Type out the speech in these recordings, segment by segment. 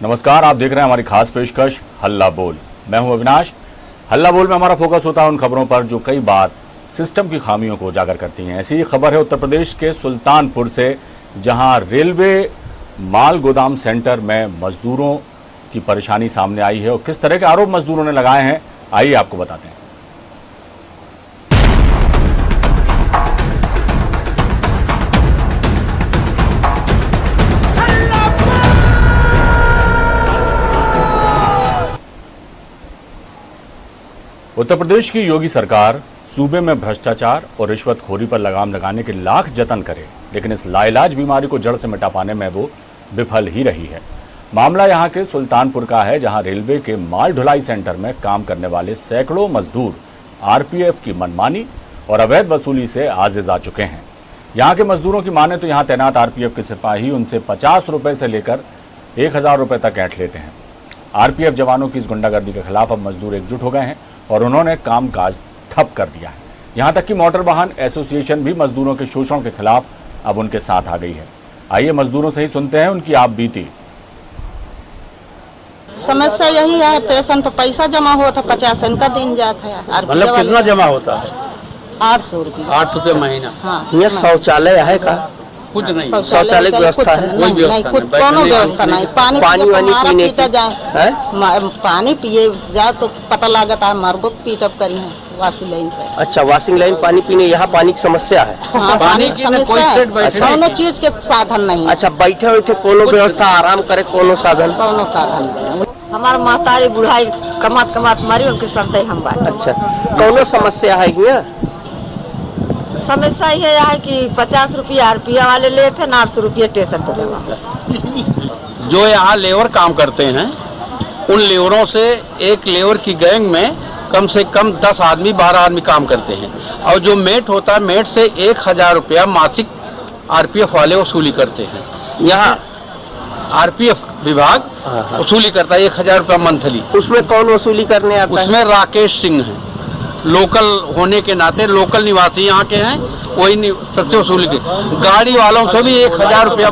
नमस्कार, आप देख रहे हैं हमारी खास पेशकश हल्ला बोल। मैं हूं अविनाश। हल्ला बोल में हमारा फोकस होता है उन खबरों पर जो कई बार सिस्टम की खामियों को उजागर करती हैं। ऐसी ही खबर है उत्तर प्रदेश के सुल्तानपुर से, जहां रेलवे माल गोदाम सेंटर में मजदूरों की परेशानी सामने आई है और किस तरह के आरोप मजदूरों ने लगाए हैं, आइए आपको बताते हैं। उत्तर प्रदेश की योगी सरकार सूबे में भ्रष्टाचार और रिश्वतखोरी पर लगाम लगाने के लाख जतन करे, लेकिन इस लाइलाज बीमारी को जड़ से मिटा पाने में वो विफल ही रही है। मामला यहां के सुल्तानपुर का है, जहां रेलवे के माल ढुलाई सेंटर में काम करने वाले सैकड़ों मजदूर आरपीएफ की मनमानी और अवैध वसूली से आजिज आ चुके हैं। यहां के मजदूरों की माने तो यहां तैनात आरपीएफ के सिपाही उनसे 50 रुपए से लेकर 1000 रुपए तक ऐंठ लेते हैं। आरपीएफ जवानों की इस गुंडागर्दी के खिलाफ अब मजदूर एकजुट हो गए हैं और उन्होंने कामकाज ठप कर दिया है। यहां तक कि मोटर वाहन एसोसिएशन भी मजदूरों के शोषण के खिलाफ अब उनके साथ आ गई है। आइए मजदूरों से ही सुनते हैं उनकी आप बीती। समस्या यही है, स्टेशन पर पैसा जमा हुआ था, 50 का दिन जाता है। मतलब कितना जमा होता है? 800 रुपये। 800 रुपये महीना। हाँ, ये शौचालय है का? कुछ नहीं, शौचालय की व्यवस्था है? कोई व्यवस्था नहीं, कोनो व्यवस्था नहीं। पानी वानी पीने की जाए, पानी पिए जाए तो पता लगता है मरबो पीटअप करी है वाशिंग लाइन पे। अच्छा, वाशिंग लाइन पानी पीने, यहाँ पानी की समस्या है? हाँ, पानी की समस्या है, कोनो चीज के साधन नहीं। अच्छा, बैठे उठे कोनो व्यवस्था, आराम करे कोनो साधन? कोनो साधन। हमार महतारी बुढ़ाई कमात कमात मारी, उनके संते हम बात। अच्छा, कोनो समस्या है यहाँ? समस्या ये है कि 50 रुपया आरपीएफ वाले लेते हैं, 800 रुपया स्टेशन पर जमा। जो यहाँ लेबर काम करते हैं, उन लेबरों से एक लेबर की गैंग में कम से कम 10 आदमी 12 आदमी काम करते हैं, और जो मेट होता है, मेट से 1000 रुपया मासिक आरपीएफ वाले वसूली करते हैं। यहाँ आरपीएफ विभाग वसूली करता है 1000 रुपया मंथली। उसमें कौन वसूली करने आता है? उसमें राकेश सिंह है, लोकल होने के नाते लोकल निवासी यहाँ के हैं, वही सबसे वसूली के। गाड़ी वालों से भी 1000 रुपया।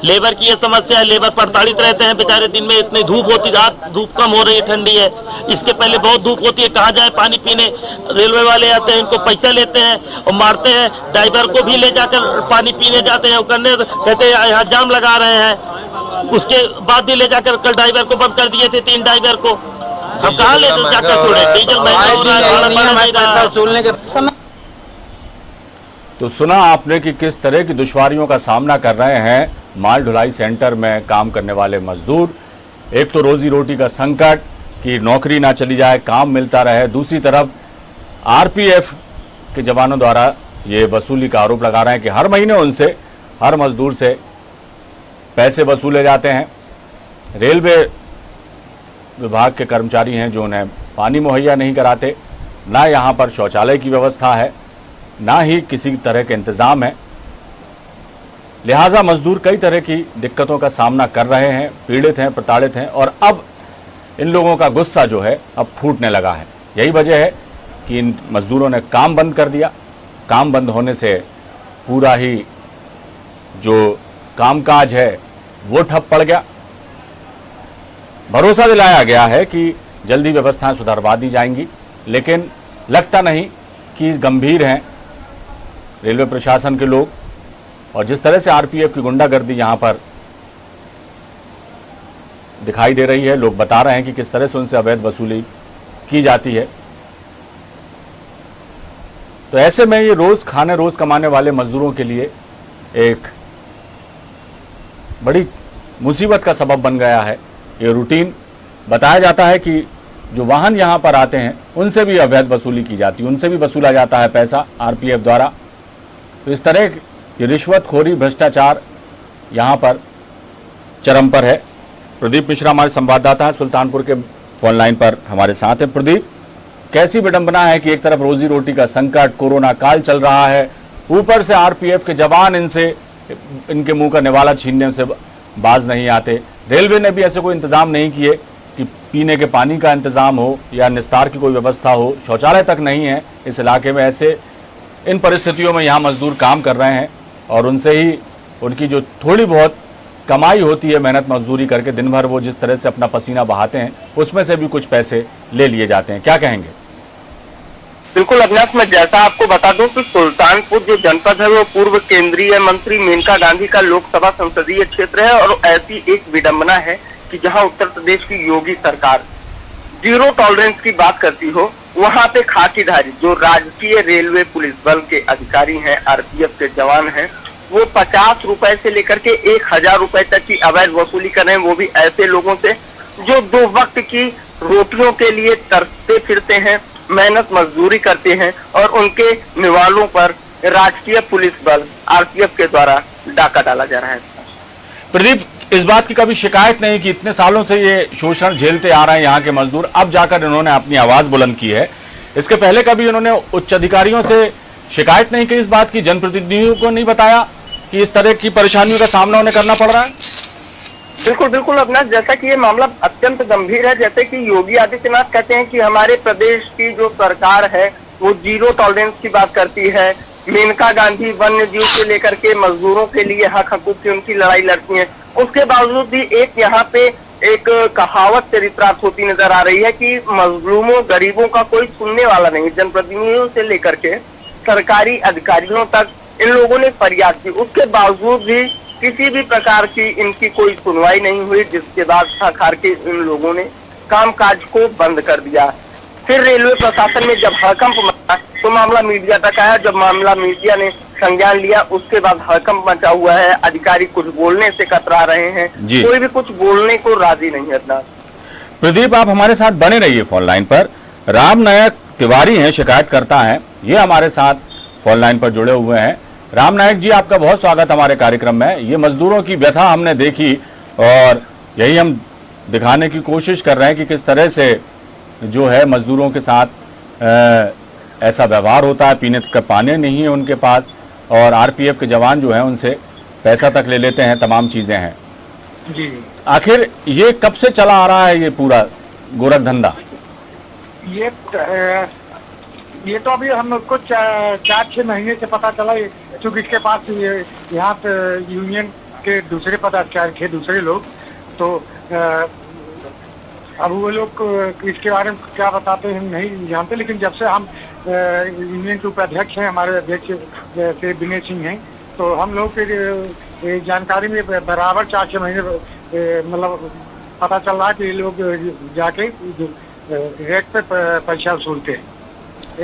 लेबर की ये समस्या है, लेबर प्रताड़ित रहते हैं बेचारे। दिन में इतनी धूप होती, रात धूप कम हो रही है, ठंडी है, इसके पहले बहुत धूप होती है। कहाँ जाए पानी पीने? रेलवे वाले आते हैं, इनको पैसा लेते हैं और मारते हैं। ड्राइवर को भी ले जाकर पानी पीने जाते हैं, करने कहते हैं यहाँ जाम लगा रहे हैं। उसके बाद भी ले जाकर कल ड्राइवर को बंद कर दिए थे, 3 ड्राइवर को। अब कहाँ ले जाकर छोड़े? डीजल महंगा हो रहा है। तो सुना आपने कि किस तरह की दुश्वारियों का सामना कर रहे हैं माल ढुलाई सेंटर में काम करने वाले मजदूर। एक तो रोजी रोटी का संकट कि नौकरी ना चली जाए, काम मिलता रहे, दूसरी तरफ आरपीएफ के जवानों द्वारा ये वसूली का आरोप लगा रहे हैं कि हर महीने उनसे, हर मजदूर से पैसे वसूले जाते हैं। रेलवे विभाग के कर्मचारी हैं जो उन्हें पानी मुहैया नहीं कराते, ना यहाँ पर शौचालय की व्यवस्था है, ना ही किसी तरह के इंतज़ाम है। लिहाजा मजदूर कई तरह की दिक्कतों का सामना कर रहे हैं, पीड़ित हैं, प्रताड़ित हैं, और अब इन लोगों का गुस्सा जो है अब फूटने लगा है। यही वजह है कि इन मजदूरों ने काम बंद कर दिया। काम बंद होने से पूरा ही जो कामकाज है वो ठप पड़ गया। भरोसा दिलाया गया है कि जल्दी व्यवस्थाएं सुधारवा दी जाएंगी, लेकिन लगता नहीं कि गंभीर हैं रेलवे प्रशासन के लोग। और जिस तरह से आरपीएफ की गुंडागर्दी यहां पर दिखाई दे रही है, लोग बता रहे हैं कि किस तरह से उनसे अवैध वसूली की जाती है। तो ऐसे में ये रोज खाने रोज कमाने वाले मजदूरों के लिए एक बड़ी मुसीबत का सबब बन गया है ये रूटीन। बताया जाता है कि जो वाहन यहां पर आते हैं उनसे भी अवैध वसूली की जाती है, उनसे भी वसूला जाता है पैसा आरपीएफ द्वारा। तो इस तरह की रिश्वतखोरी, भ्रष्टाचार यहां पर चरम पर है। प्रदीप मिश्रा हमारे संवाददाता हैं सुल्तानपुर के, फोन लाइन पर हमारे साथ हैं। प्रदीप, कैसी विडंबना है कि एक तरफ रोजी रोटी का संकट, कोरोना काल चल रहा है, ऊपर से आरपीएफ के जवान इनके मुंह का निवाला छीनने से बाज नहीं आते। रेलवे ने भी ऐसे कोई इंतजाम नहीं किए कि पीने के पानी का इंतजाम हो या निस्तार की कोई व्यवस्था हो, शौचालय तक नहीं है इस इलाके में। ऐसे इन परिस्थितियों में यहाँ मजदूर काम कर रहे हैं और उनसे ही उनकी जो थोड़ी बहुत कमाई होती है मेहनत मजदूरी करके, दिन भर वो जिस तरह से अपना पसीना बहाते हैं उसमें से भी कुछ पैसे ले लिए जाते हैं। क्या कहेंगे? बिल्कुल अविनाश, मैं जैसा आपको बता दूं कि सुल्तानपुर जो जनपद है वो पूर्व केंद्रीय मंत्री मेनका गांधी का लोकसभा संसदीय क्षेत्र है और ऐसी एक विडंबना है कि जहां उत्तर प्रदेश की योगी सरकार जीरो टॉलरेंस की बात करती हो, वहां पे खाकीधारी जो राजकीय रेलवे पुलिस बल के अधिकारी हैं, आरपीएफ के जवान हैं, वो 50 रुपए से लेकर के 1000 रुपए तक की अवैध वसूली कर रहे हैं, वो भी ऐसे लोगों से जो 2 वक्त की रोटियों के लिए तरसते फिरते हैं, मेहनत मजदूरी करते हैं और उनके निवालों पर राजकीय पुलिस बल आरपीएफ के द्वारा डाका डाला जा रहा है। प्रदीप, इस बात की कभी शिकायत नहीं कि इतने सालों से ये शोषण झेलते आ रहे हैं यहाँ के मजदूर, अब जाकर इन्होंने अपनी आवाज बुलंद की है। इसके पहले कभी इन्होंने उच्च अधिकारियों से शिकायत नहीं की इस बात की, जनप्रतिनिधियों को नहीं बताया कि इस तरह की परेशानियों का सामना उन्हें करना पड़ रहा है? बिल्कुल बिल्कुल अविनाश, जैसा कि ये मामला अत्यंत गंभीर है, जैसे कि योगी आदित्यनाथ कहते हैं कि हमारे प्रदेश की जो सरकार है वो जीरो टॉलरेंस की बात करती है। मेनका गांधी वन्य जीव से लेकर के मजदूरों के लिए हक हकूक की उनकी लड़ाई लड़ती हैं, उसके बावजूद भी एक यहाँ पे एक कहावत चरित्रार्थ होती नजर आ रही है कि मजलूमों गरीबों का कोई सुनने वाला नहीं। जनप्रतिनिधियों से लेकर के सरकारी अधिकारियों तक इन लोगों ने फरियाद की, उसके बावजूद भी किसी भी प्रकार की इनकी कोई सुनवाई नहीं हुई, जिसके बाद थक हार के इन लोगों ने कामकाज को बंद कर दिया। फिर रेलवे प्रशासन में जब हड़कंप मचा तो मामला मीडिया तक आया, जब मामला मीडिया ने संज्ञान लिया उसके बाद हड़कंप मचा हुआ है, अधिकारी कुछ बोलने से कतरा रहे हैं, कोई भी कुछ बोलने को राजी नहीं है। प्रदीप, आप हमारे साथ बने रहिए फोन लाइन पर। राम नायक तिवारी हैं, शिकायतकर्ता हैं, ये हमारे साथ फोन लाइन पर जुड़े हुए हैं। राम नायक जी, आपका बहुत स्वागत हमारे कार्यक्रम में। ये मजदूरों की व्यथा हमने देखी और यही हम दिखाने की कोशिश कर रहे हैं कि किस तरह से जो है मजदूरों के साथ ऐसा व्यवहार होता है, पीने का पानी नहीं है उनके पास और आरपीएफ के जवान जो हैं उनसे पैसा तक ले लेते हैं, तमाम चीज़ें हैं जी। आखिर ये कब से चला आ रहा है ये पूरा गोरख धंधा? ये तो अभी हमको 4-6 महीने से पता चला, क्योंकि इसके पास यहाँ पे यूनियन के दूसरे पदाधिकारी थे, दूसरे लोग, तो अब वो लोग इसके बारे में क्या बताते हैं नहीं जानते, लेकिन जब से हम यूनियन के उपाध्यक्ष हैं, हमारे अध्यक्ष से विनय सिंह हैं, तो हम लोग फिर जानकारी में बराबर 4-6 महीने मतलब पता चल रहा है कि ये लोग जाके रेट पे पैसा वसूलते हैं।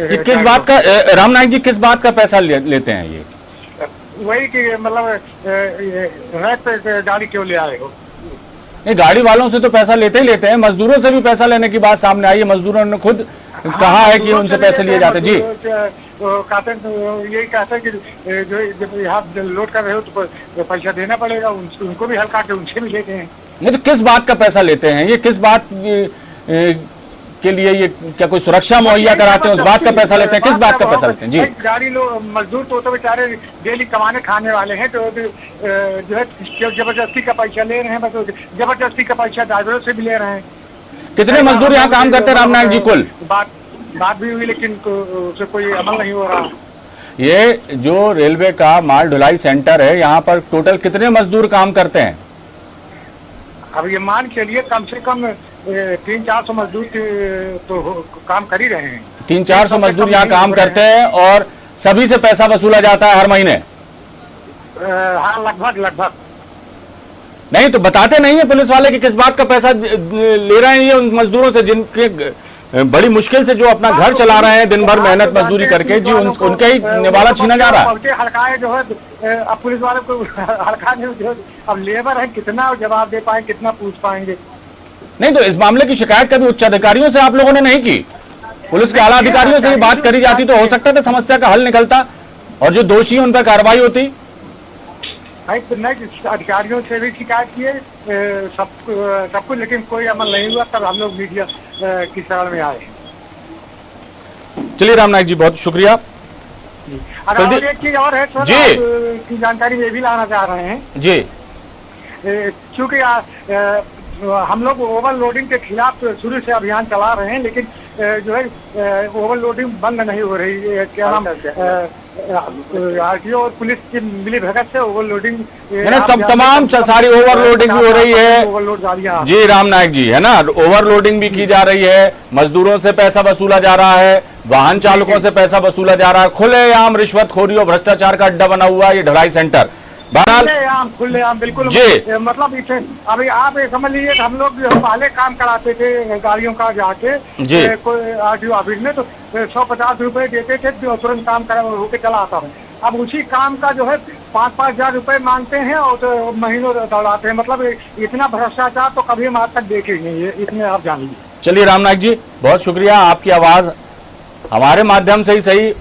ये किस बात का, राम नायक जी, किस बात का पैसा लेते हैं ये? वही कि मतलब रेट पे गाड़ी क्यों ले आए हो? नहीं, गाड़ी वालों से तो पैसा लेते ही लेते हैं, मजदूरों से भी पैसा लेने की बात सामने आई है। मजदूरों ने खुद कहा है कि उनसे पैसे लिए जाते हैं। जी, कहते हैं यही कहते हैं कि जो जब यहाँ लोड कर रहे हो तो पैसा देना पड़ेगा, उनको भी हल्का के उनसे भी लेते हैं। नहीं तो किस बात का पैसा लेते हैं ये? किस बात के लिए ये, क्या कोई सुरक्षा मुहैया कराते हैं उस बात का पैसा लेते हैं? किस बात का पैसा लेते हैं? जी, गाड़ी लोग मजदूर तो बेचारे डेली कमाने खाने वाले हैं, तो जो है जबरदस्ती का पैसा ले रहे हैं, बस जबरदस्ती का पैसा ड्राइवरों से भी ले रहे हैं। कितने मजदूर यहाँ काम करते हैं राम नायक जी? कुल बात भी हुई, लेकिन उसे कोई अमल नहीं हो रहा। ये जो रेलवे का माल ढुलाई सेंटर है, यहाँ पर टोटल कितने मजदूर काम करते हैं? अब ये मान के लिए कम से कम 300-400 मजदूर तो काम कर ही रहे हैं। 300-400 मजदूर यहाँ काम करते हैं और सभी से पैसा वसूला जाता है हर महीने? हाँ, लगभग। नहीं तो बताते नहीं है पुलिस वाले कि किस बात का पैसा ले रहे हैं ये उन मजदूरों से, जिनके बड़ी मुश्किल से जो अपना घर चला रहे हैं दिन भर मेहनत मजदूरी करके? जी, उनके ही निवाला छीना जा रहा है। हड़काए जो है, अब पुलिस वाले को हड़काने जो अब लेबर है, कितना जवाब दे पाएंगे, कितना पूछ पाएंगे? नहीं तो इस मामले की शिकायत कभी उच्च अधिकारियों से आप लोगों ने नहीं की? पुलिस के आला अधिकारियों से ये बात करी जाती तो हो सकता था समस्या का हल निकलता और जो दोषी उन पर कार्रवाई होती। नहीं, अधिकारियों से भी शिकायत किए सबको, लेकिन कोई अमल नहीं हुआ। तब हम लोग मीडिया की शरण में आए। चलिए राम नायक जी, बहुत शुक्रिया। एक चीज और है जी की जानकारी में भी लाना चाह रहे हैं जी, क्योंकि हम लोग ओवरलोडिंग के खिलाफ शुरू से अभियान चला रहे हैं, लेकिन जो है ओवरलोडिंग बंद नहीं हो रही है। क्या नाम आरटीओ और पुलिस की मिली भगत से ओवरलोडिंग तमाम सारी ओवरलोडिंग भी हो रही है। ओवरलोड गाड़ियां जी राम नायक जी, है ना, ओवरलोडिंग भी की जा रही है, मजदूरों से पैसा वसूला जा रहा है, वाहन चालकों से पैसा वसूला जा रहा है, खुलेआम रिश्वतखोरी और भ्रष्टाचार का अड्डा बना हुआ है ये ढलाई सेंटर। बहरहाल खुलेआम बिल्कुल जी, मतलब इसे अभी आप समझ लीजिए हम लोग जो पहले काम कराते थे गाड़ियों का जाके कोई आरटीओ ऑफिस में तो 150 रुपए देते थे जो तुरंत काम करा होके चला आता है। अब उसी काम का जो है 5-5 हजार रुपए मांगते हैं और तो महीनों दौड़ाते हैं। मतलब इतना भ्रष्टाचार तो कभी हम आज तक देखे ही नहीं है, इतने आप जान लीजिए। चलिए राम नायक जी, बहुत शुक्रिया, आपकी आवाज हमारे माध्यम से ही सही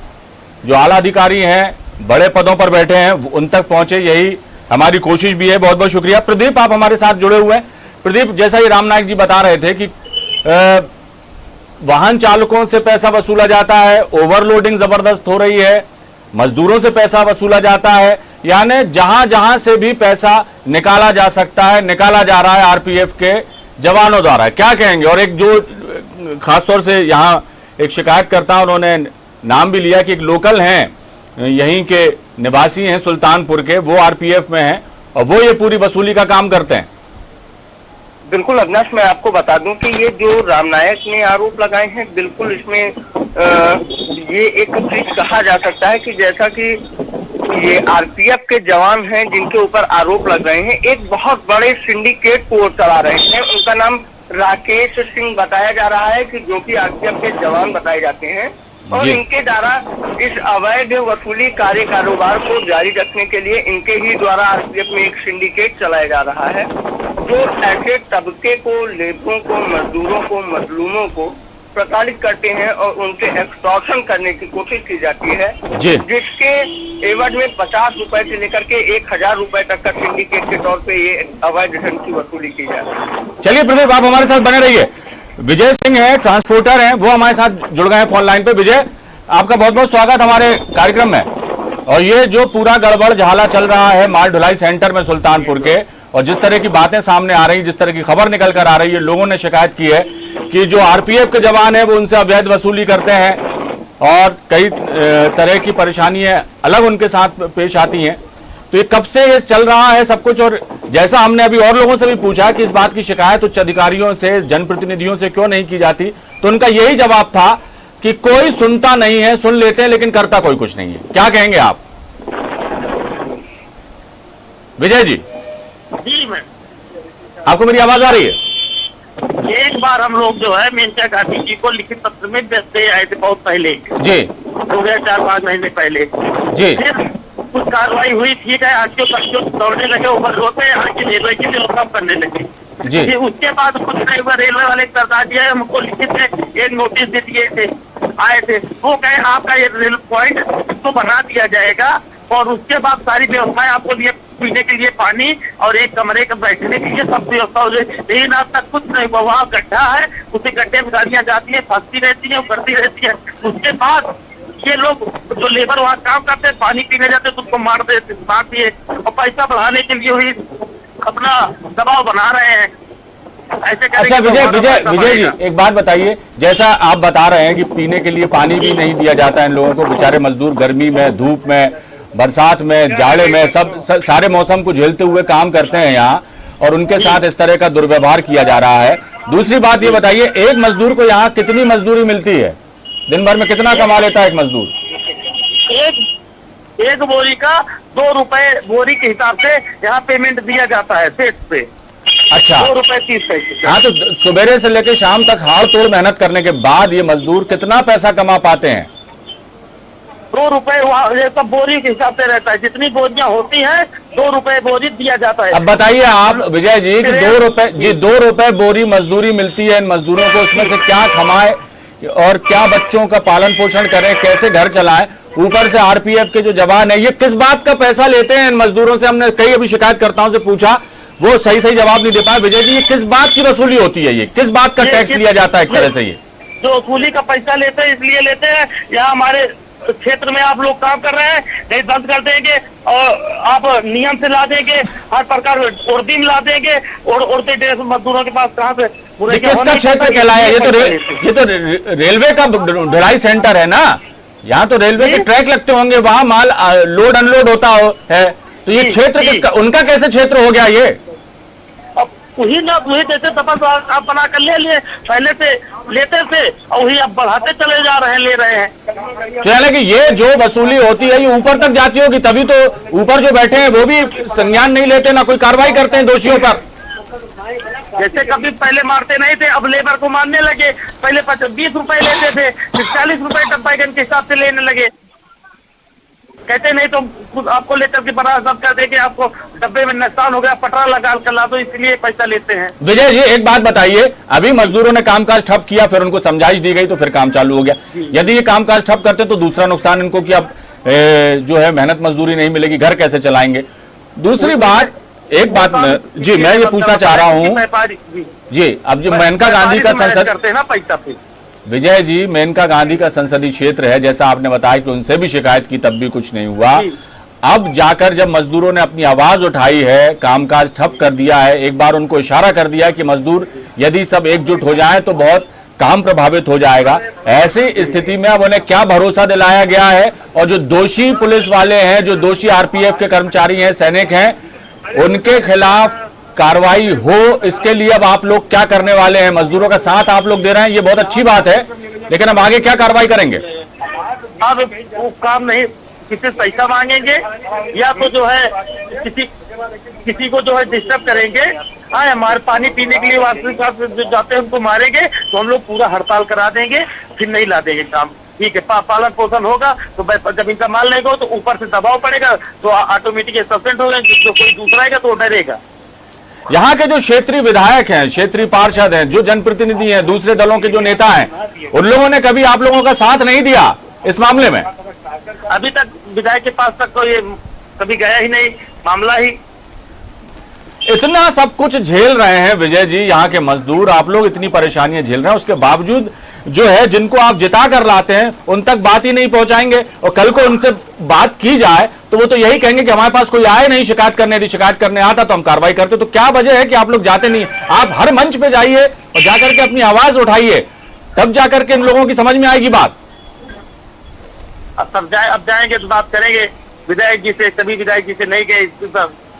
जो आला अधिकारी हैं, बड़े पदों पर बैठे हैं, उन तक पहुंचे, यही हमारी कोशिश भी है। बहुत बहुत शुक्रिया। प्रदीप, आप हमारे साथ जुड़े हुए हैं। प्रदीप, जैसा ही राम नायक जी बता रहे थे कि वाहन चालकों से पैसा वसूला जाता है, ओवरलोडिंग जबरदस्त हो रही है, मजदूरों से पैसा वसूला जाता है, यानी जहां जहां से भी पैसा निकाला जा सकता है निकाला जा रहा है आरपीएफ के जवानों द्वारा। क्या कहेंगे? और एक जो खासतौर से यहाँ एक शिकायतकर्ता, उन्होंने नाम भी लिया कि एक लोकल हैं, यहीं के निवासी हैं सुल्तानपुर के, वो आरपीएफ में हैं और वो ये पूरी वसूली का काम करते हैं। बिल्कुल अविनाश, मैं आपको बता दूं कि ये जो राम नायक ने आरोप लगाए हैं, बिल्कुल इसमें ये एक चीज कहा जा सकता है कि जैसा कि ये आरपीएफ के जवान हैं जिनके ऊपर आरोप लग रहे हैं, एक बहुत बड़े सिंडिकेट को चला रहे हैं। उनका नाम राकेश सिंह बताया जा रहा है कि जो कि आरपीएफ के जवान बताए जाते हैं और इनके द्वारा इस अवैध वसूली कार्य कारोबार को जारी रखने के लिए इनके ही द्वारा आरपीएफ में एक सिंडिकेट चलाया जा रहा है जो ऐसे तबके को, लेबरों को, मजदूरों को, मजलूमों को प्रताड़ित करते हैं और उनसे एक्सटॉर्शन करने की कोशिश की जाती है, जिसके एवज में 50 रुपए से लेकर के 1000 रुपए तक का सिंडिकेट के तौर पे ये अवैध धन की वसूली की जाती है। चलिए प्रदीप, आप हमारे साथ बने रहिए। विजय सिंह है, ट्रांसपोर्टर हैं, वो हमारे साथ जुड़ गए हैं फोन लाइन पे। विजय, आपका बहुत बहुत स्वागत हमारे कार्यक्रम में। और ये जो पूरा गड़बड़ झाला चल रहा है माल ढुलाई सेंटर में सुल्तानपुर के, और जिस तरह की बातें सामने आ रही, जिस तरह की खबर निकल कर आ रही है, लोगों ने शिकायत की है कि जो आरपीएफ के जवान हैं वो उनसे अवैध वसूली करते हैं और कई तरह की परेशानियां अलग उनके साथ पेश आती हैं। तो ये कब से ये चल रहा है सब कुछ? और जैसा हमने अभी और लोगों से भी पूछा कि इस बात की शिकायत उच्च अधिकारियों से, जनप्रतिनिधियों से क्यों नहीं की जाती, तो उनका यही जवाब था कि कोई सुनता नहीं है, सुन लेते हैं लेकिन करता कोई कुछ नहीं है। क्या कहेंगे आप विजय जी? जी मैं, आपको मेरी आवाज आ रही है? एक बार हम लोग जो है मेनका गांधी जी को लिखित पत्र में भेजते आए थे बहुत पहले जी, हो गया 4-5 महीने पहले जी। फिर कुछ कार्रवाई हुई, ठीक है, आरटीओ दौड़ने लगे, ओवरलोड पे आगे रेलवे की व्यवस्था करने लगे जी। उसके बाद कुछ नहीं हुआ, रेलवे वाले बता दिया, हमको लिखित में एक नोटिस दे दिए थे, आए थे, वो कहे आपका ये रेल पॉइंट तो बना दिया जाएगा और उसके बाद सारी व्यवस्थाएं आपको लिए, पीने के लिए पानी और एक कमरे का बैठने के लिए सब व्यवस्था हो जाए। लेकिन आज तक कुछ नहीं हुआ। वहाँ गड्ढा है, उसी गड्ढे में गाड़ियां जाती है, फंसती रहती है, करती रहती है। उसके बाद ये लोग जो लेबर वहाँ काम करते हैं, पानी पीने जाते तो उसको मार दिए और पैसा बढ़ाने के लिए ही अपना दबाव बना रहे हैं। अच्छा विजय जी, एक बात बताइए, जैसा आप बता रहे हैं कि पीने के लिए पानी भी नहीं दिया जाता है इन लोगों को, बेचारे मजदूर गर्मी में, धूप में, बरसात में, जाड़े में, सब सारे मौसम को झेलते हुए काम करते हैं यहाँ, और उनके साथ इस तरह का दुर्व्यवहार किया जा रहा है। दूसरी बात ये बताइए, एक मजदूर को यहाँ कितनी मजदूरी मिलती है? दिन भर में कितना कमा लेता है एक मजदूर? एक बोरी का 2 रुपए बोरी के हिसाब से यहाँ पेमेंट दिया जाता है सेट पे। अच्छा, 2 रुपए 30 पैसे। हाँ, तो सुबह से लेकर शाम तक हाड़ तोड़ मेहनत करने के बाद ये मजदूर कितना पैसा कमा पाते हैं? 2 रुपए ये सब बोरी के हिसाब से रहता है, जितनी बोरियां होती हैं 2 रुपए बोरी दिया जाता है। अब बताइए आप विजय जी कि 2 रुपए बोरी मजदूरी मिलती है इन मजदूरों को, उसमें से क्या कमाए और क्या बच्चों का पालन पोषण करें, कैसे घर चलाएं? ऊपर से आरपीएफ के जो जवान है, ये किस बात का पैसा लेते हैं इन मजदूरों से? हमने कई अभी शिकायतकर्ताओं से पूछा, वो सही जवाब नहीं दे पाए। विजय जी, ये किस बात की वसूली होती है? ये किस बात का टैक्स लिया जाता है एक तरह से? ये जो वसूली का पैसा लेते हैं इसलिए लेते हैं, यहाँ हमारे क्षेत्र में आप लोग काम कर रहे हैं, नहीं बंद कर देंगे और आप नियम से ला देंगे, हर प्रकार उर्दी में ला देंगे, और उड़ते ड्रेस मजदूरों के पास कहाँ से? किसका क्षेत्र कहलाया? ये तो रेलवे का ढुलाई सेंटर है ना, यहाँ तो रेलवे के ट्रैक लगते होंगे, वहां माल लोड अनलोड होता है, तो ये क्षेत्र किसका, उनका कैसे क्षेत्र हो गया ये? अब वही जैसे दफा तो आप बना कर ले लिए, पहले से लेते थे और वही अब बढ़ाते चले जा रहे हैं, ले रहे हैं। तो यानी कि ये जो वसूली होती है ये ऊपर तक जाती होगी, तभी तो ऊपर जो बैठे हैं वो भी संज्ञान नहीं लेते, ना कोई कार्रवाई करते हैं दोषियों पर। जैसे कभी पहले मारते नहीं थे, अब लेबर को मारने लगे। पहले 20 रुपए लेते थे, फिर 40 रुपए डब्बा के हिसाब से लेने लगे। कहते नहीं तो खुद आपको लेकर के बड़ा सब कर देंगे, आपको डब्बे में नुकसान हो गया, पटरा लगा कर ला दो, इसलिए पैसा लेते हैं। विजय जी एक बात बताइए, अभी मजदूरों ने कामकाज ठप किया, फिर उनको समझाइश दी गई तो फिर काम चालू हो गया। यदि ये कामकाज ठप करते तो दूसरा नुकसान इनको कि अब जो है मेहनत मजदूरी नहीं मिलेगी, घर कैसे चलाएंगे। दूसरी बात, एक बात जी मैं ये पूछना चाह रहा हूँ जी, अब जो मेनका गांधी का संसद करते हैं ना पैसा पे, विजय जी मेनका गांधी का संसदीय क्षेत्र है, जैसा आपने बताया कि उनसे भी शिकायत की तब भी कुछ नहीं हुआ। अब जाकर जब मजदूरों ने अपनी आवाज उठाई है, कामकाज ठप कर दिया है, एक बार उनको इशारा कर दिया कि मजदूर यदि सब एकजुट हो जाएं तो बहुत काम प्रभावित हो जाएगा। ऐसी स्थिति में अब उन्हें क्या भरोसा दिलाया गया है, और जो दोषी पुलिस वाले हैं, जो दोषी आरपीएफ के कर्मचारी हैं, सैनिक हैं, उनके खिलाफ कार्रवाई हो, इसके लिए अब आप लोग क्या करने वाले हैं? मजदूरों का साथ आप लोग दे रहे हैं, ये बहुत अच्छी बात है, लेकिन अब आगे क्या कार्रवाई करेंगे? अब वो काम नहीं, किसी से पैसा मांगेंगे या तो जो है किसी को जो है डिस्टर्ब करेंगे। हाँ, हमारे पानी पीने के लिए वास्तविक जो जाते हैं उनको मारेंगे तो हम लोग पूरा हड़ताल करा देंगे, फिर नहीं ला देंगे काम। ठीक है, पालन पोषण होगा तो जब इनका माल नहीं हो तो ऊपर से दबाव पड़ेगा तो ऑटोमेटिक सस्पेंड हो जाएंगे, जो कोई दूसरा आएगा तो डरेगा। यहाँ के जो क्षेत्रीय विधायक हैं, क्षेत्रीय पार्षद हैं, जो जनप्रतिनिधि हैं, दूसरे दलों के जो नेता हैं, उन लोगों ने कभी आप लोगों का साथ नहीं दिया इस मामले में? अभी तक विधायक के पास तक तो ये कभी गया ही नहीं, मामला ही। इतना सब कुछ झेल रहे हैं विजय जी, यहाँ के मजदूर, आप लोग इतनी परेशानियां झेल रहे हैं, उसके बावजूद जो है जिनको आप जिता कर लाते हैं उन तक बात ही नहीं पहुंचाएंगे, और कल को उनसे बात की जाए तो वो तो यही कहेंगे कि हमारे पास कोई आए नहीं शिकायत करने, यदि शिकायत करने आता तो हम कार्रवाई करते। तो क्या वजह है कि आप लोग जाते नहीं? आप हर मंच पे जाइए और जाकर के अपनी आवाज उठाइए, तब जाकर के इन लोगों की समझ में आएगी बात। अब जाएंगे तो बात करेंगे विधायक जी से, कभी विधायक जी से नहीं गए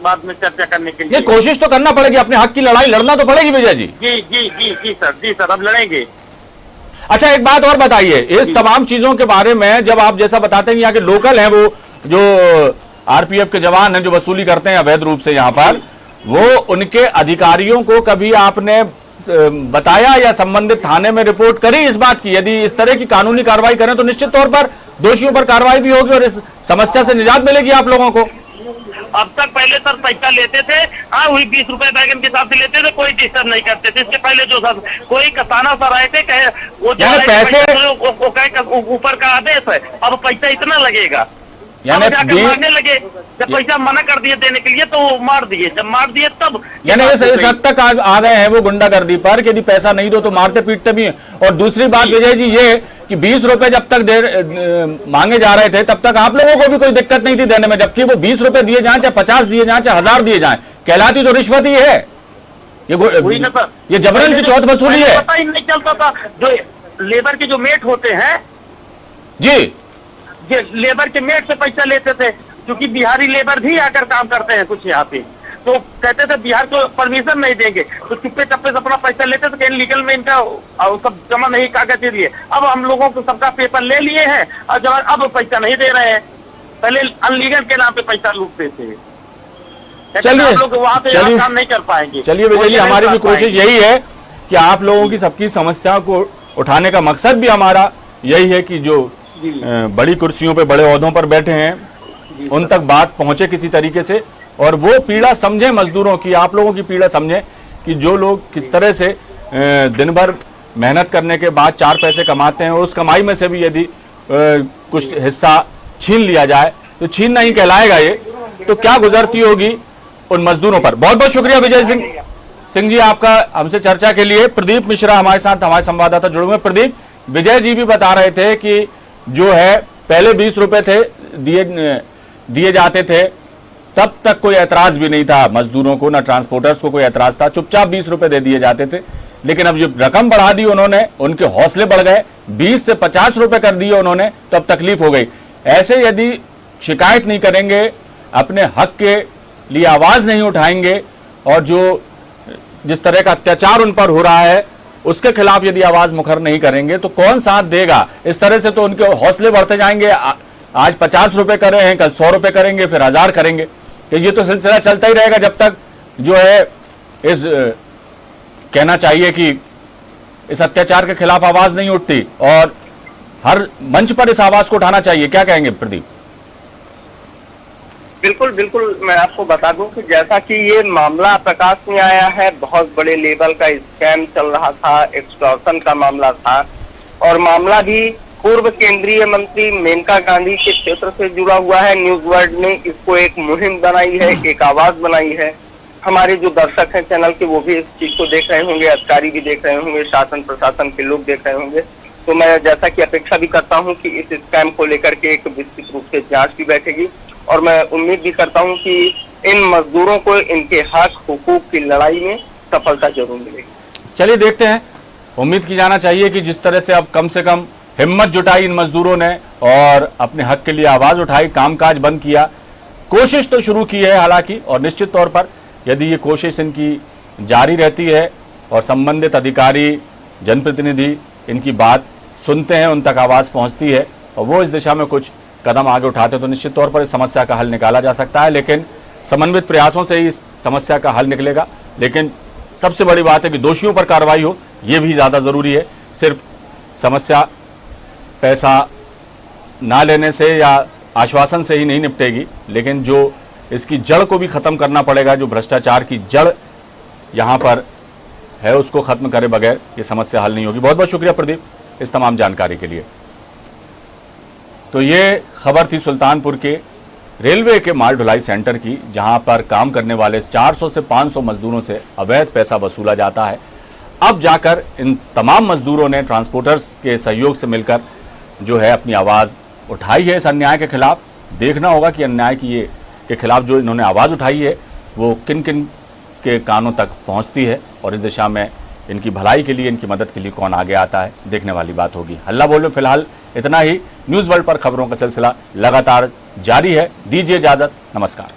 बाद में चर्चा करने के लिए। ये कोशिश तो करना पड़ेगी, अपने हक की लड़ाई लड़ना तो पड़ेगी विजय जी। जी सर, अब लड़ेंगे। अच्छा एक बात और बताइए, इस तमाम चीजों के बारे में जब आप जैसा बताते हैं यहाँ के लोकल हैं, वो जो आरपीएफ के जवान हैं जो वसूली करते हैं अवैध रूप से यहाँ पर, वो उनके अधिकारियों को कभी आपने बताया या संबंधित थाने में रिपोर्ट करी इस बात की? यदि इस तरह की कानूनी कार्रवाई करें तो निश्चित तौर पर दोषियों पर कार्रवाई भी होगी और इस समस्या से निजात मिलेगी आप लोगों को। अब तक पहले सर पैसा लेते थे, हाँ वही 20 रुपए बैगन के हिसाब से लेते थे, कोई डिस्टर्ब नहीं करते थे। इसके पहले जो सर कोई कसाना सर आए थे, कहे वो पैसे ऊपर का आदेश है, अब पैसा इतना लगेगा, यानी मारने लगे। जब पैसा मना कर दिए देने के लिए तो वो मार दिए, जब मार दिए तब यानी इस हद तक आ गए हैं वो गुंडागर्दी पर कि यदि पैसा नहीं दो तो मारते पीटते भी हैं। और दूसरी बात विजय जी ये कि 20 रुपए जब तक मांगे जा रहे थे तब तक आप लोगों को भी कोई दिक्कत नहीं थी देने में, जबकि वो 20 रुपए दिए जाए, चाहे 50 दिए जाए, चाहे 1000 दिए जाए, कहलाती तो रिश्वत ही है। ये जबरन की चौथ वसूली है। पता ही नहीं चलता था। जो लेबर के जो मेट होते हैं जी, लेबर के मेट से पैसा लेते थे, क्योंकि बिहारी लेबर भी आकर काम करते हैं कुछ यहाँ पे, तो कहते थे बिहार को परमिशन नहीं देंगे, तो चुप्पे चप्पे से अपना पैसा लेते थे, कहीं लीगल में इनका सब जमा नहीं कागज दिए। अब हम लोगों को सबका पेपर ले लिए हैं और जब अब पैसा नहीं दे रहे हैं, पहले अनलीगल के नाम पे पैसा लूटते थे। चलिए वहाँ पे काम नहीं कर पाएंगे। चलिए विजय जी, हमारी भी कोशिश यही है कि आप लोगों की सबकी समस्या को उठाने का मकसद भी हमारा यही है कि जो बड़ी कुर्सियों पे बड़े ओहदों पर बैठे हैं उन तक बात पहुंचे किसी तरीके से, और वो पीड़ा समझे मजदूरों की, आप लोगों की पीड़ा समझे कि जो लोग किस तरह से दिन भर मेहनत करने के बाद 4 पैसे कमाते हैं, उस कमाई में से भी यदि कुछ हिस्सा छीन लिया जाए तो छीनना ही कहलाएगा ये, तो क्या गुजरती होगी उन मजदूरों पर। बहुत बहुत शुक्रिया विजय सिंह जी आपका हमसे चर्चा के लिए। प्रदीप मिश्रा हमारे साथ, हमारे संवाददाता जुड़े हुए। प्रदीप, विजय जी भी बता रहे थे कि जो है पहले 20 रुपए थे दिए जाते थे, तब तक कोई ऐतराज भी नहीं था मजदूरों को, ना ट्रांसपोर्टर्स को कोई ऐतराज था, चुपचाप 20 रुपए दे दिए जाते थे। लेकिन अब जो रकम बढ़ा दी उन्होंने, उनके हौसले बढ़ गए, 20 से 50 रुपए कर दिए उन्होंने, तो अब तकलीफ हो गई। ऐसे यदि शिकायत नहीं करेंगे, अपने हक के लिए आवाज नहीं उठाएंगे और जो जिस तरह का अत्याचार उन पर हो रहा है उसके खिलाफ यदि आवाज मुखर नहीं करेंगे तो कौन साथ देगा? इस तरह से तो उनके हौसले बढ़ते जाएंगे। आज 50 रुपए कर रहे हैं, कल 100 रुपए करेंगे, फिर 1000 करेंगे। तो ये तो सिलसिला चलता ही रहेगा जब तक जो है इस कहना चाहिए कि इस अत्याचार के खिलाफ आवाज नहीं उठती और हर मंच पर इस आवाज को उठाना चाहिए। क्या कहेंगे प्रदीप? बिल्कुल बिल्कुल, मैं आपको बता दूं कि जैसा कि ये मामला प्रकाश में आया है, बहुत बड़े लेवल का स्कैम चल रहा था, एक्सटॉर्शन का मामला था और मामला भी पूर्व केंद्रीय मंत्री मेनका गांधी के क्षेत्र से जुड़ा हुआ है। न्यूज वर्ल्ड ने इसको एक मुहिम बनाई है, एक आवाज बनाई है। हमारे जो दर्शक हैं चैनल के वो भी इस चीज को देख रहे होंगे, अधिकारी भी देख रहे होंगे, शासन प्रशासन के लोग देख रहे होंगे। तो मैं जैसा कि अपेक्षा भी करता हूं कि इस स्कैम को लेकर के एक विस्तृत रूप से जांच भी बैठेगी और मैं उम्मीद भी करता हूं कि इन मजदूरों को इनके हक हुकूक की लड़ाई में सफलता जरूर मिलेगी। चलिए देखते हैं। उम्मीद की जाना चाहिए कि जिस तरह से अब कम से कम हिम्मत जुटाई इन मजदूरों ने और अपने हक के लिए आवाज उठाई, कामकाज बंद किया, कोशिश तो शुरू की है हालांकि, और निश्चित तौर पर यदि ये कोशिश इनकी जारी रहती है और संबंधित अधिकारी, जनप्रतिनिधि इनकी बात सुनते हैं, उन तक आवाज पहुंचती है और वो इस दिशा में कुछ कदम आगे उठाते हैं तो निश्चित तौर पर इस समस्या का हल निकाला जा सकता है। लेकिन समन्वित प्रयासों से ही इस समस्या का हल निकलेगा। लेकिन सबसे बड़ी बात है कि दोषियों पर कार्रवाई हो, ये भी ज़्यादा ज़रूरी है। सिर्फ समस्या पैसा ना लेने से या आश्वासन से ही नहीं निपटेगी, लेकिन जो इसकी जड़ को भी ख़त्म करना पड़ेगा। जो भ्रष्टाचार की जड़ यहाँ पर है उसको ख़त्म करे बगैर ये समस्या हल नहीं होगी। बहुत बहुत शुक्रिया प्रदीप इस तमाम जानकारी के लिए। तो ये खबर थी सुल्तानपुर के रेलवे के माल ढुलाई सेंटर की, जहां पर काम करने वाले 400 से 500 मजदूरों से अवैध पैसा वसूला जाता है। अब जाकर इन तमाम मजदूरों ने ट्रांसपोर्टर्स के सहयोग से मिलकर जो है अपनी आवाज़ उठाई है इस अन्याय के खिलाफ। देखना होगा कि अन्याय के खिलाफ जो इन्होंने आवाज़ उठाई है वो किन किन के कानों तक पहुंचती है और इस दिशा में इनकी भलाई के लिए, इनकी मदद के लिए कौन आगे आता है, देखने वाली बात होगी। हल्ला बोल में फिलहाल इतना ही। न्यूज़ वर्ल्ड पर खबरों का सिलसिला लगातार जारी है। दीजिए इजाज़त, नमस्कार।